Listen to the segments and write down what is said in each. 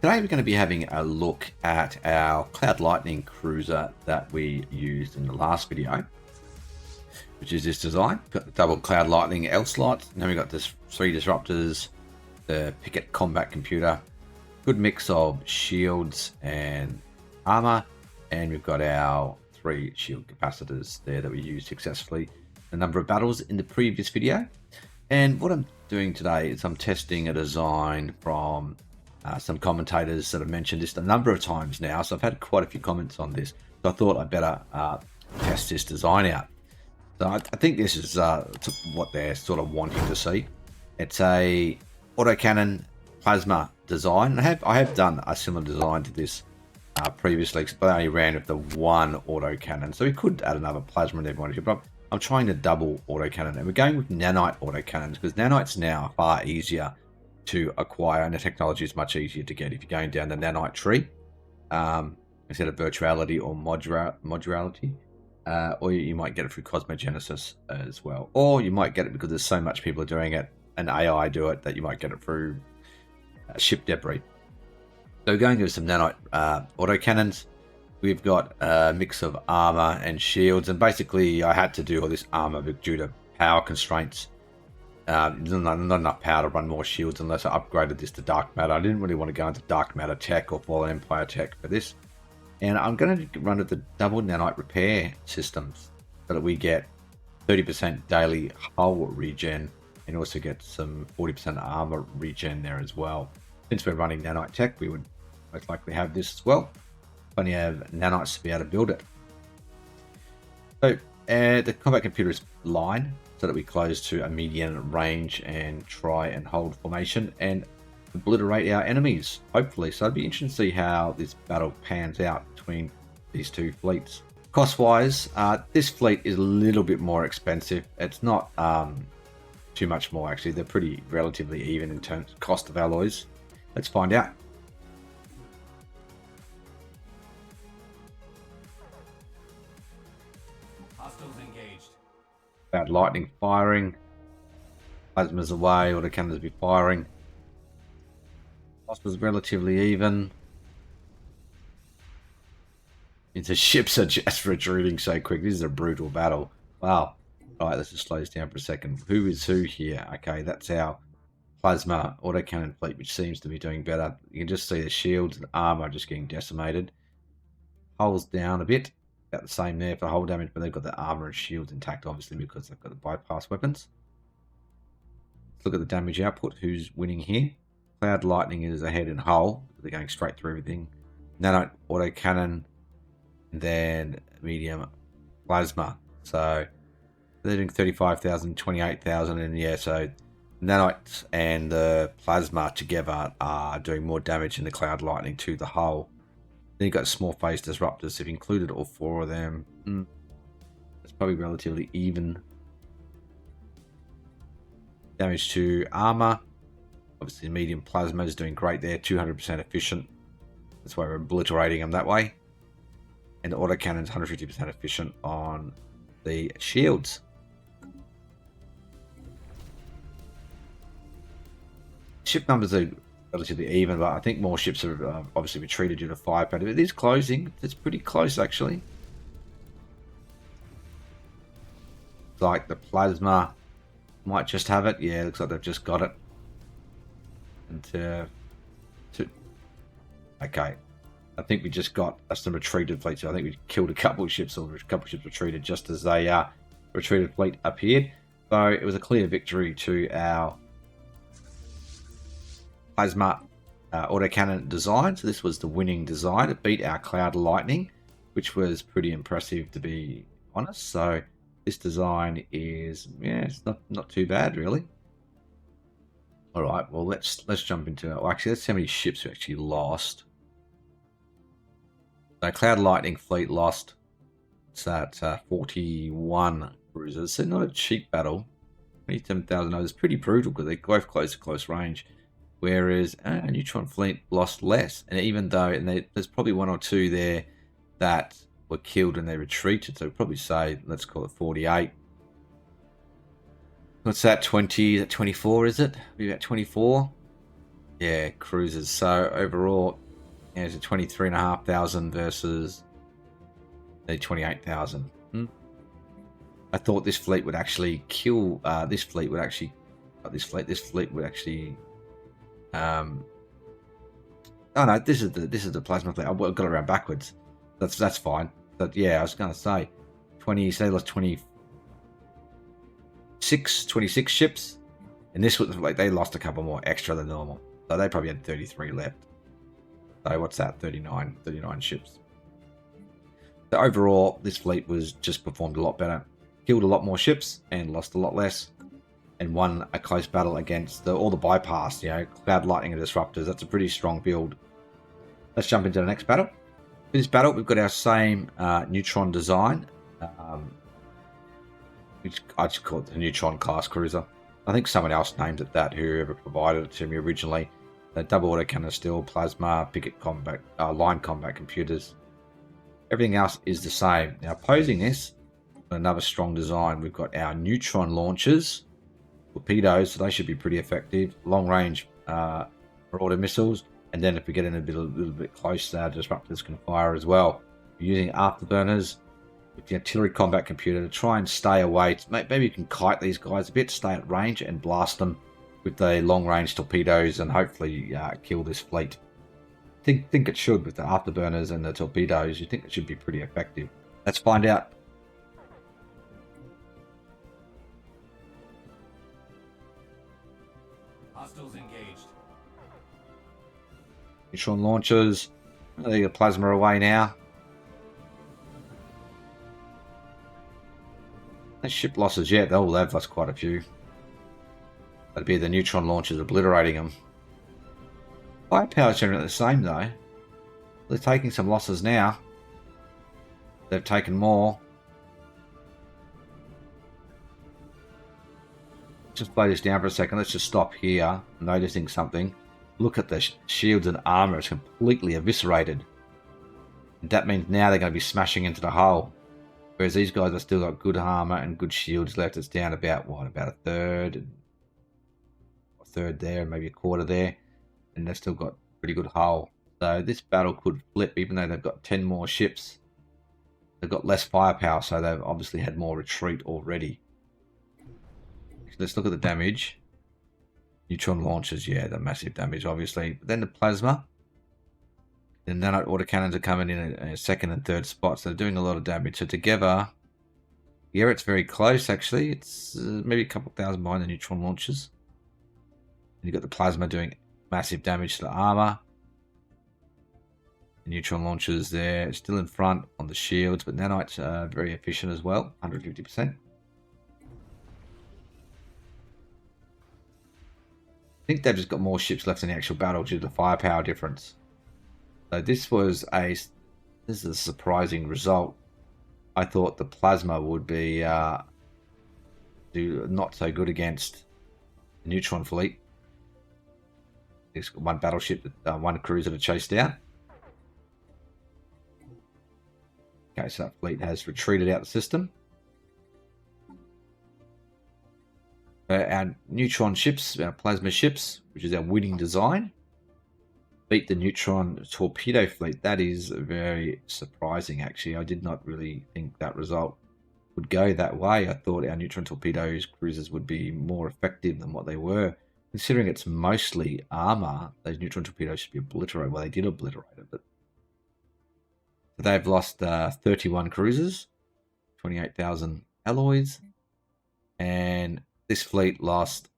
Today we're going to be having a look at our Cloud Lightning cruiser that we used in the last video, which is this design. Got the double Cloud Lightning L slot, and then we got this 3 disruptors, the Picket combat computer, good mix of shields and armor, and we've got our 3 shield capacitors there that we used successfully a number of battles in the previous video. And what I'm doing today is I'm testing a design from some commentators that have mentioned this a number of times now, so I've had quite a few comments on this, so I thought I'd better test this design out. So I think this is what they're sort of wanting to see. It's a autocannon plasma design. I have done a similar design to this previously, but I only ran with the one autocannon, so we could add another plasma if everyone wanted to, but I'm trying to double autocannon, and we're going with nanite autocannons because nanites now are far easier to acquire, and the technology is much easier to get if you're going down the nanite tree instead of virtuality or modularity, or you might get it through cosmogenesis as well, or you might get it because there's so much people are doing it and AI do it that you might get it through ship debris. So we're going with some nanite autocannons. We've got a mix of armor and shields, and basically I had to do all this armor due to power constraints. There's not enough power to run more shields unless I upgraded this to dark matter. I didn't really want to go into dark matter tech or Fallen Empire tech for this, and I'm going to run it the double nanite repair systems so that we get 30% daily hull regen and also get some 40% armor regen there as well. Since we're running nanite tech, we would most likely have this as well. Plenty of nanites to be able to build it. So the combat computer is line, so that we close to a median range and try and hold formation and obliterate our enemies, hopefully. So it'd be interesting to see how this battle pans out between these two fleets. Cost-wise, this fleet is a little bit more expensive. It's not too much more, actually. They're pretty relatively even in terms of cost of alloys. Let's find out. Cloud Lightning firing, plasmas away, autocannons be firing. Cost was relatively even. The ships are just retreating so quick. This is a brutal battle. Wow. Alright, let's just slow this down for a second. Who is who here? Okay, that's our plasma autocannon fleet, which seems to be doing better. You can just see the shields and armor just getting decimated. Hulls down a bit. About the same there for hull damage, but they've got the armor and shields intact, obviously, because they've got the bypass weapons. Let's look at the damage output. Who's winning here? Cloud Lightning is ahead in hull. They're going straight through everything. Nanite autocannon, and then medium plasma. So they're doing 35,000, 28,000, and yeah, so nanites and the plasma together are doing more damage than the Cloud Lightning to the hull. Then you've got small phase disruptors. If you included all 4 of them, it's probably relatively even. Damage to armor. Obviously, medium plasma is doing great there. 200% efficient. That's why we're obliterating them that way. And the autocannon's 150% efficient on the shields. Ship numbers are relatively even, but I think more ships are obviously retreated due to fire pattern. It is closing. It's pretty close, actually. Like the plasma might just have it. Yeah, looks like they've just got it. And okay, I think we just got some retreated fleets. So I think we killed a couple of ships, or a couple of ships retreated just as a retreated fleet appeared. So it was a clear victory to our plasma autocannon design. So this was the winning design. It beat our Cloud Lightning, which was pretty impressive, to be honest. So this design is, yeah, it's not too bad, really. All right, well, let's jump into it. Well, actually, let's see how many ships we actually lost. So Cloud Lightning fleet lost, it's at 41 cruisers. So not a cheap battle. 27,000. It's pretty brutal because they're both close to close range. Whereas Neutron Fleet lost less, and even though there's probably 1 or 2 there that were killed and they retreated, so we'd probably say, let's call it 48. What's that, 20, is that 24, is it? Maybe about 24? Yeah, cruisers. So overall, yeah, it's a 23,500 versus the 28,000. I thought this fleet would actually kill. This fleet would actually. This fleet would actually. Oh no, this is the plasma fleet. I've got it around backwards. That's fine. But yeah, I was gonna say 20. Say lost 26 ships, and this was like they lost a couple more extra than normal. So they probably had 33 left. So what's that? 39 ships. So overall, this fleet was just performed a lot better, killed a lot more ships, and lost a lot less, and won a close battle against all the bypass. Cloud Lightning and Disruptors. That's a pretty strong build. Let's jump into the next battle. For this battle, we've got our same Neutron design, which I just call it the Neutron class cruiser. I think someone else named it that, whoever provided it to me originally. The double autocannon steel, plasma, picket combat, line combat computers. Everything else is the same. Now, opposing this, another strong design, we've got our neutron launchers, torpedoes, so they should be pretty effective. Long range marauder missiles, and then if we get in a little bit closer, disruptors can fire as well. We're using afterburners with the artillery combat computer to try and stay away. Maybe you can kite these guys a bit, stay at range, and blast them with the long-range torpedoes, and hopefully kill this fleet. Think it should with the afterburners and the torpedoes. You think it should be pretty effective. Let's find out. Hostiles engaged. Neutron launchers. They got plasma away now. No ship losses yet. They've lost quite a few. That'd be the neutron launchers obliterating them. Firepower's generally the same though. They're taking some losses now. They've taken more. Just slow this down for a second. Let's just stop here. Noticing something. Look at the shields and armor. It's completely eviscerated. And that means now they're going to be smashing into the hull. Whereas these guys have still got good armor and good shields left. It's down about what? About a third. A third there, maybe a quarter there. And they've still got pretty good hull. So this battle could flip, even though they've got 10 more ships. They've got less firepower, so they've obviously had more retreat already. Let's look at the damage. Neutron launchers, yeah, the massive damage, obviously. But then the plasma. The nano autocannons are coming in a second and third spot, so they're doing a lot of damage. So together, yeah, it's very close, actually. It's maybe a couple thousand behind the neutron launchers. And you've got the plasma doing massive damage to the armor. The neutron launchers there, still in front on the shields, but nanites are very efficient as well, 150%. I think they've just got more ships left in the actual battle due to the firepower difference. So this is a surprising result. I thought the plasma would be do not so good against the neutron fleet. It's got one battleship, one cruiser to chase down. Okay, so that fleet has retreated out the system. Our neutron ships, our plasma ships, which is our winning design, beat the neutron torpedo fleet. That is very surprising, actually. I did not really think that result would go that way. I thought our neutron torpedoes cruisers would be more effective than what they were. Considering it's mostly armor, those neutron torpedoes should be obliterated. Well, they did obliterate it, but they've lost 31 cruisers, 28,000 alloys, and this fleet lost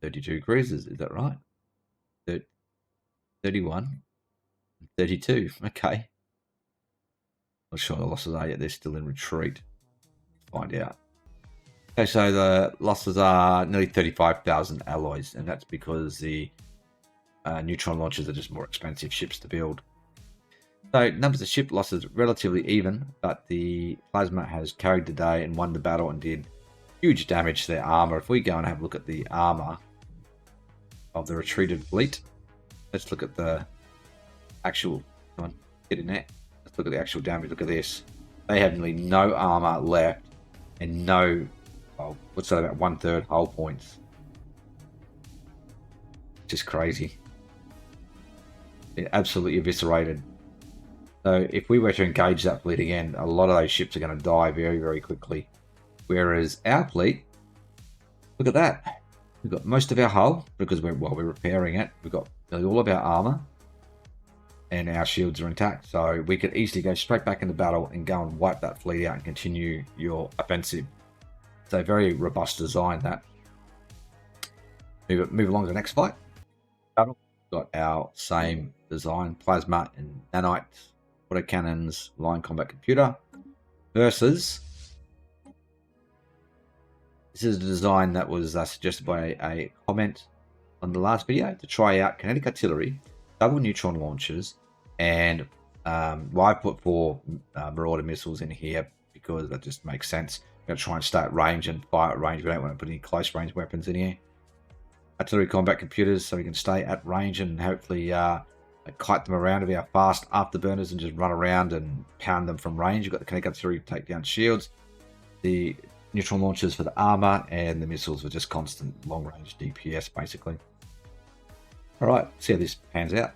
32 cruisers. Is that right? 31, 32. Okay. Not sure the losses are yet. They're still in retreat. Let's find out. Okay, so the losses are nearly 35,000 alloys, and that's because the neutron launchers are just more expensive ships to build. So numbers of ship losses relatively even, but the plasma has carried the day and won the battle and did huge damage to their armor. If we go and have a look at the armor of the retreated fleet, let's look at the actual. Come on, get in there. Let's look at the actual damage. Look at this. They have nearly no armor left and no, well, what's that, about 1/3 hull points. just crazy. It absolutely eviscerated. So if we were to engage that fleet again, a lot of those ships are going to die very, very quickly. Whereas our fleet, look at that. We've got most of our hull because we're repairing it. We've got nearly all of our armor and our shields are intact. So we could easily go straight back into battle and go and wipe that fleet out and continue your offensive. So very robust design that. Move along to the next fight. Battle. Got our same design, plasma and nanite, autocannons, line combat computer versus. This is a design that was suggested by a comment on the last video to try out kinetic artillery, double neutron launchers, and well, I put 4 marauder missiles in here because that just makes sense. We're going to try and stay at range and fire at range. We don't want to put any close range weapons in here. Artillery combat computers, so we can stay at range and hopefully kite them around with our fast afterburners and just run around and pound them from range. You've got the kinetic artillery to take down shields, the neutron launchers for the armor, and the missiles for just constant long range DPS basically. Alright, see how this pans out.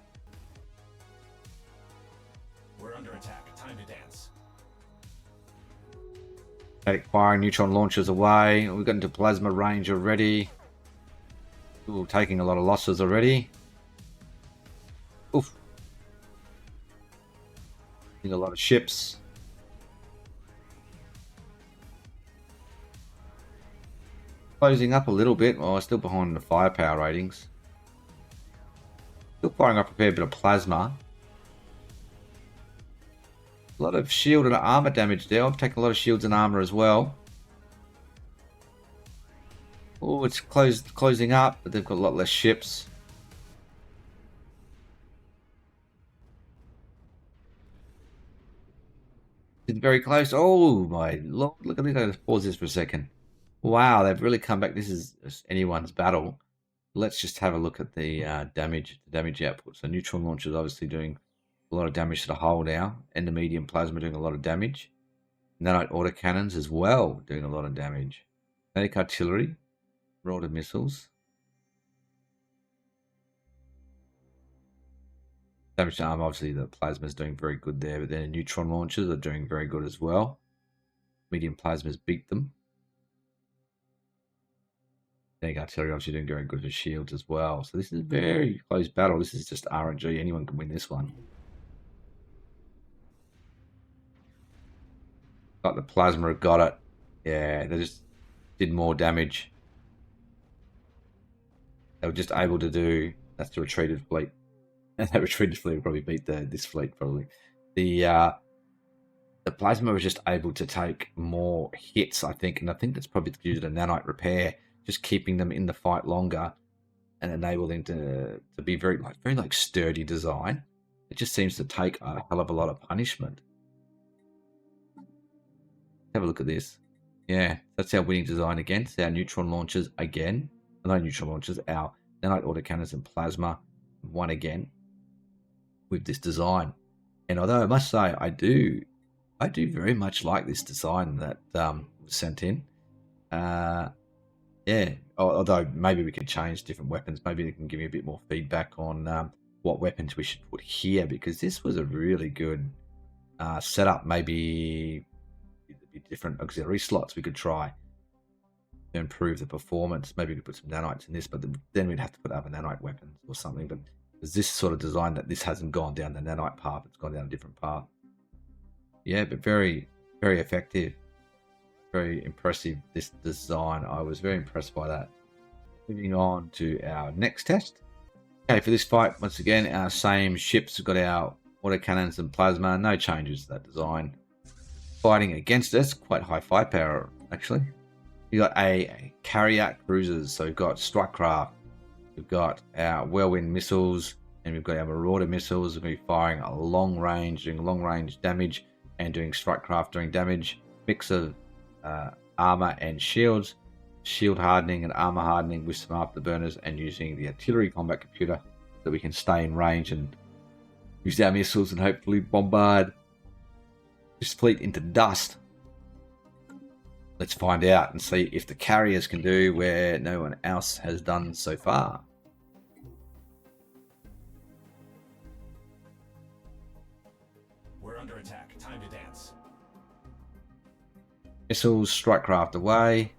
We're under attack. Time to dance. Kinetic firing, neutron launchers away. We've got into plasma range already. Ooh, taking a lot of losses already. Oof. Seeing a lot of ships. Closing up a little bit. Well, still behind the firepower ratings. Still firing up a fair bit of plasma. A lot of shield and armor damage there. I've taken a lot of shields and armor as well. Oh, it's closing up, but they've got a lot less ships. It's very close. Oh my lord! Look at this. Let's pause this for a second. Wow, they've really come back. This is anyone's battle. Let's just have a look at the damage output. So neutron launchers obviously doing a lot of damage to the hull now, and the medium plasma doing a lot of damage. Nanite autocannons as well doing a lot of damage. Kinetic artillery, marauder missiles. Damage to armor, obviously the plasma is doing very good there, but then the neutron launchers are doing very good as well. Medium plasmas beat them. Kinetic artillery obviously doing very good for shields as well. So this is a very close battle. This is just RNG. Anyone can win this one. Got the plasma, got it. Yeah, they just did more damage. They were just able to do. That's the retreated fleet. And that retreated fleet would probably beat this fleet probably. The plasma was just able to take more hits, I think, and I think that's probably due to the nanite repair, just keeping them in the fight longer and enable them to be very sturdy design. It just seems to take a hell of a lot of punishment. Have a look at this. Yeah, that's our winning design against our neutron launchers again. No neutron launchers, our nanite autocannons and plasma won again with this design. And although I must say I do very much like this design that was sent in. Yeah, although maybe we could change different weapons. Maybe they can give me a bit more feedback on what weapons we should put here, because this was a really good setup. Maybe different auxiliary slots we could try to improve the performance. Maybe we could put some nanites in this, but then we'd have to put other nanite weapons or something. But there's this sort of design that this hasn't gone down the nanite path, it's gone down a different path. Yeah, but very, very effective. Very impressive, this design. I was very impressed by that. Moving on to our next test. Okay, for this fight, once again, our same ships. We've got our autocannons and plasma. No changes to that design. Fighting against us, quite high firepower, actually. We've got a carrier cruisers. So we've got strike craft. We've got our whirlwind missiles. And we've got our marauder missiles. We're going to be firing a long range, doing long range damage, and doing strike craft doing damage. Mix of armor and shields, shield hardening and armor hardening with some afterburners, and using the artillery combat computer so we can stay in range and use our missiles and hopefully bombard this fleet into dust. Let's find out and see if the carriers can do where no one else has done so far. under attack. Time to dance. Missiles, strike craft away.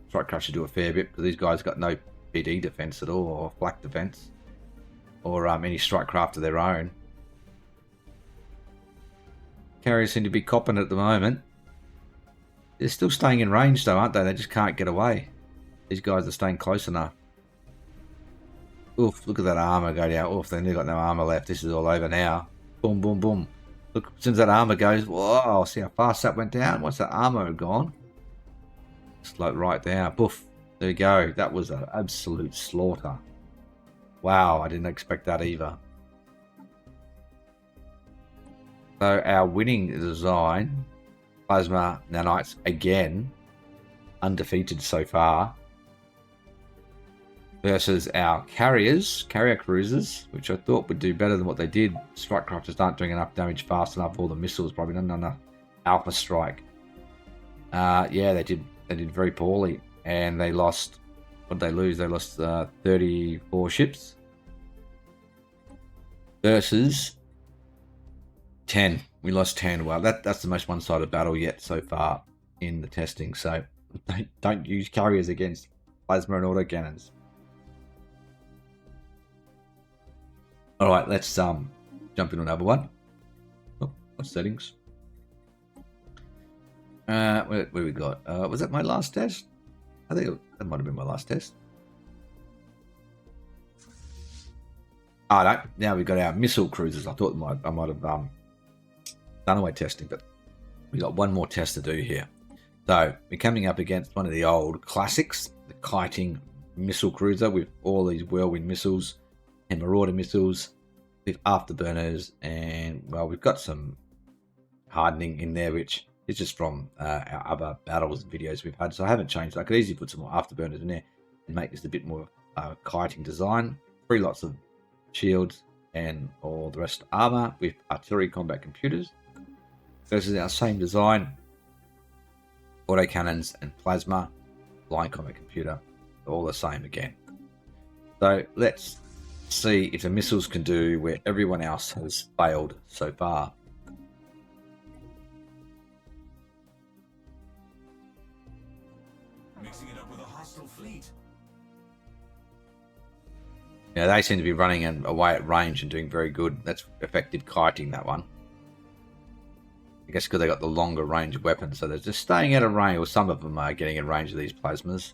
Strike craft should do a fair bit because these guys got no PD defense at all, or flak defense, or any strike craft of their own. Carriers seem to be copping at the moment. They're still staying in range though, aren't they? They just can't get away. These guys are staying close enough. Oof, look at that armor go down. Oof, they've got no armor left. This is all over now. Boom, boom, boom. Look, as soon as that armor goes, whoa, see how fast that went down? Once that armor had gone, slow right down. Poof, there you go. That was an absolute slaughter. Wow, I didn't expect that either. So our winning design, Plasma Nanites, again, undefeated so far, versus our carrier cruisers, which I thought would do better than what they did. Strike crafters aren't doing enough damage fast enough. All the missiles probably not enough alpha strike. Yeah, they did very poorly, and they lost. What did they lose? They lost 34 ships versus 10. We lost 10. Well, that's the most one-sided battle yet so far in the testing. So don't use carriers against plasma and autocannons. All right, let's jump into another one. Oh, what settings? Where we got? Was that my last test? I think that might have been my last test. Oh no! Now we've got our missile cruisers. I thought I might have done away testing, but we got one more test to do here. So we're coming up against one of the old classics, the kiting missile cruiser with all these whirlwind missiles and marauder missiles with afterburners, and well, we've got some hardening in there, which is just from our other battles and videos we've had. So I haven't changed. I could easily put some more afterburners in there and make this a bit more kiting design. 3 lots of shields and all the rest of armor with artillery combat computers. Versus our same design, autocannons and plasma, line combat computer, all the same again. So let's see if the missiles can do where everyone else has failed so far. Mixing it up with a hostile fleet. Yeah, they seem to be running away at range and doing very good. That's effective kiting, that one. I guess because they got the longer range weapons, so they're just staying out of range, or some of them are getting in range of these plasmas.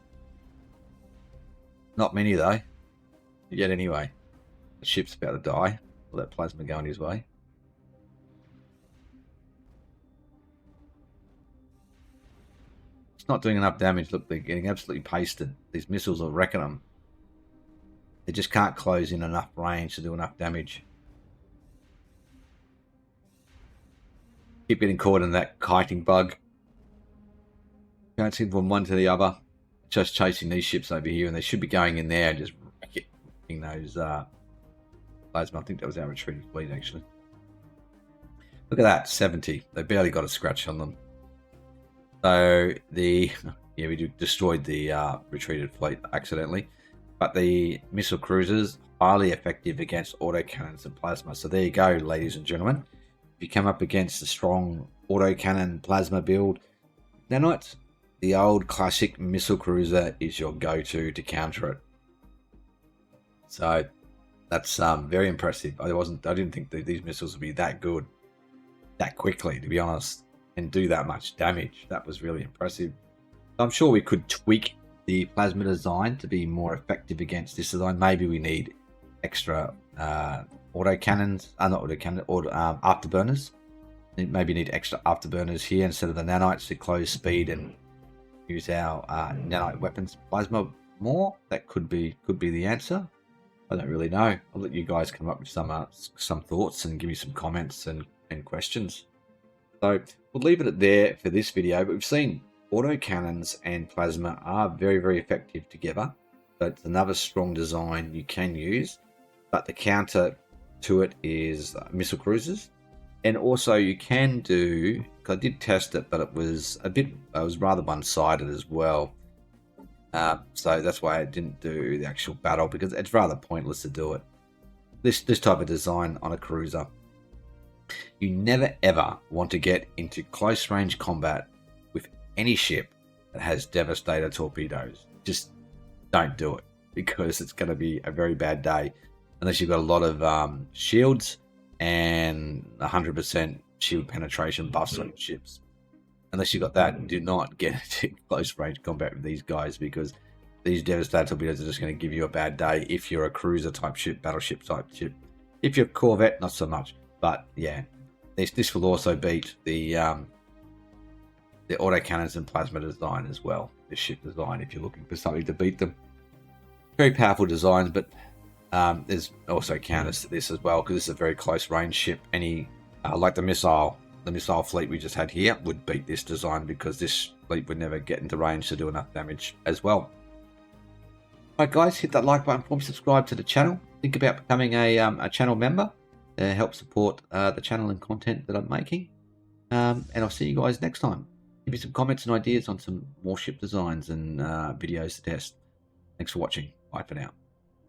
Not many though. Yet anyway. The ship's about to die. Will that plasma going his way? It's not doing enough damage. Look, they're getting absolutely pasted. These missiles are wrecking them. They just can't close in enough range to do enough damage. Keep getting caught in that kiting bug. Bouncing from one to the other. Just chasing these ships over here, and they should be going in there and just wrecking those plasma. I think that was our retreating fleet, actually. Look at that, 70. They barely got a scratch on them. So we destroyed the retreated fleet accidentally. But the missile cruisers, highly effective against autocannons and plasma. So there you go, ladies and gentlemen. If you come up against a strong autocannon plasma build, Nanites, the old classic missile cruiser is your go-to to counter it. So that's very impressive. I didn't think that these missiles would be that good that quickly, to be honest, and do that much damage. That was really impressive. I'm sure we could tweak the plasma design to be more effective against this design. Maybe we need extra autocannons, afterburners. Maybe need extra afterburners here instead of the nanites to close speed and use our nanite weapons plasma more. That could be the answer. I don't really know. I'll let you guys come up with some thoughts and give me some comments and questions. So we'll leave it at there for this video. But we've seen autocannons and plasma are very, very effective together. So it's another strong design you can use. But the counter to it is missile cruisers. And also you can do, because I did test it, but it was rather one-sided as well. So that's why I didn't do the actual battle, because it's rather pointless to do it. This type of design on a cruiser. You never ever want to get into close range combat with any ship that has Devastator torpedoes. Just don't do it, because it's going to be a very bad day unless you've got a lot of shields and 100% shield penetration buffs on your ships. Unless you've got that, do not get into close range combat with these guys, because these Devastator torpedoes are just going to give you a bad day if you're a cruiser type ship, battleship type ship. If you're a corvette, not so much. But yeah, this will also beat the autocannons and plasma design as well. The ship design, if you're looking for something to beat them. Very powerful designs, but there's also counters to this as well, because this is a very close range ship. Any like the missile fleet we just had here would beat this design, because this fleet would never get into range to do enough damage as well. Alright guys, hit that like button for me, subscribe to the channel. Think about becoming a channel member to help support the channel and content that I'm making. And I'll see you guys next time. Give me some comments and ideas on some more ship designs and videos to test. Thanks for watching. Bye for now.